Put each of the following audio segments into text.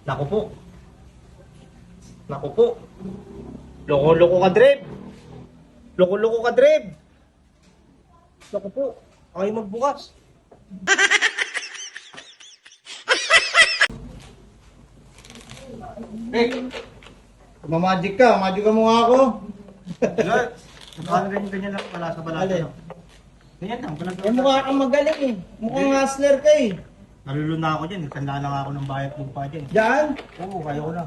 Naku po. Naku po. Loko-loko ka, Dreb. Loko-loko ka, Dreb. Naku po. Ayaw magbukas. Rick, magic ka mo nga ako. Parang ganyan lang pala sa balata. Alin? Ganyan lang. Eh, mukha kang magaling eh. Mukhang hustler ka eh. Naluluna ako dyan. Tanda lang ako ng bayad lupa dyan. Diyan, Oo, kaya ko na.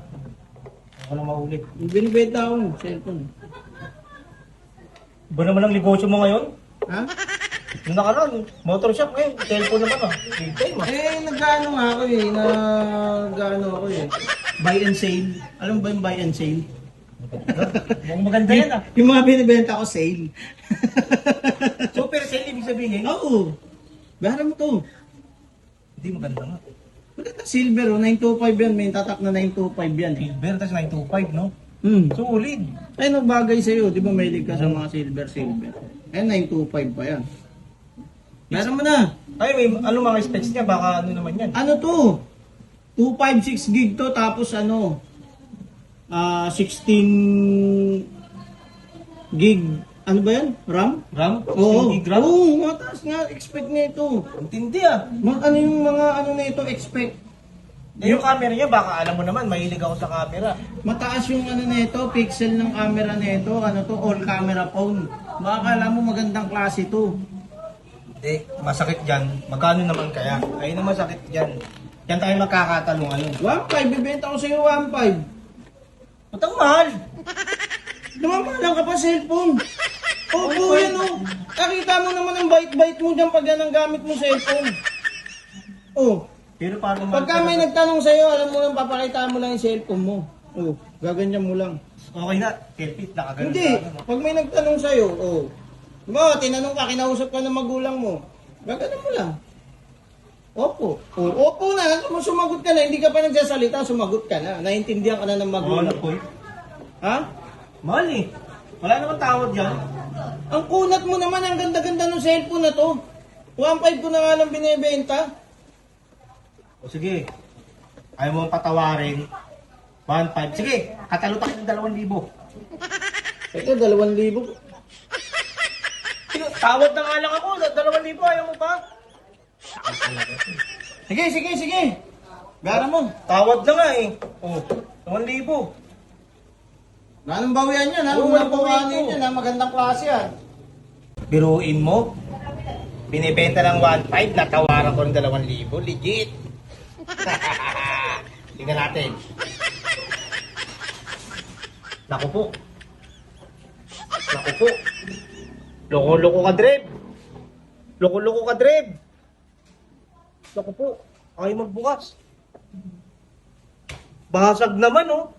Kaya ko na mahuli. binibenta ako ng cellphone. Ba naman ang negosyo mo ngayon? Ha? Yung nakaraan, motor shop ngayon. Cellphone naman ah. Retail mo. Nag-ano nga ako eh. Nag-ano ako eh. Buy and sale. Alam mo ba yung buy and sale? Mukhang maganda yan ah. Yung mga binibenta ko, sale. Super sale ibig sabihin. Oo. Bahara mo to. Hindi maganda nga. Maganda silver oh. 925 yan. May tatak na 925 yan eh. Silver, tas 925 no? Solid. Ay, nagbagay sa'yo. Di ba mahilig ka sa mga silver? Eh, 925 pa yan. Meron mo na. Ay, may ano mga specs niya? Baka ano naman yan? Ano to? 256 gig to. Tapos ano? 16 gig. Ano ba yan? RAM? RAM? Oo. 16 gram? Oo, mataas nga. Expect na ito. Ang tindi ah. Ano yung mga ano na ito? Expect. Eh, yung camera niya, baka alam mo naman, mahilig ako sa camera. Mataas yung ano nito, pixel ng camera nito, ano to, all camera phone. Baka akala mo magandang klase to. Hindi, masakit dyan. Magkano naman kaya? Ayun ang masakit dyan. Yan tayo magkakatalungan. 1.5, bibenta ko sa'yo 1.5. Ba't ang mahal? Namamahalan ka pa cellphone. Opo, yan o. Nakita mo naman ang bite-bite mo dyan pag yan ang gamit mo cellphone. Oh, Pero paano mahal pagka may nagtanong sa'yo, alam mo lang, papakita mo lang yung cellphone mo. Oh, gaganyan mo lang. Okay na, selfie, nakaganon. Hindi, pag may nagtanong sa'yo, oh. Tinanong ka, kinausap ka ng magulang mo. Gaganon mo lang. Opo. Oh, opo na, sumagot ka na, hindi ka pa nagsasalita, sumagot ka na. Naintindihan ka na ng magulang. Mahal po. Ha? Mahal eh. Wala naman tawad dyan. Ang kunat mo naman, ang ganda-ganda ng cellphone na to. 1.5 ko na nga lang binibenta. O sige, ayaw mo patawarin. 1.5. Sige, katalo pa kita ng 2,000. Ito, 2,000. Sige, tawad na nga lang ako. 2,000, ayaw mo pa? Sige. Gara mo. Tawad na nga eh. O, 2,000. Nanong bawian yan, ha? Oo, Unang walang bawian bawian yan, ha? Magandang klase yan. Biruin mo, binibenta ng 1.5, natawaran ko ng 2,000. Legit. Tingnan natin. Naku po. Naku po. Loko-loko ka, Dreb. Loko-loko ka, Dreb. Naku po. Ayaw magbukas. Basag naman, oh.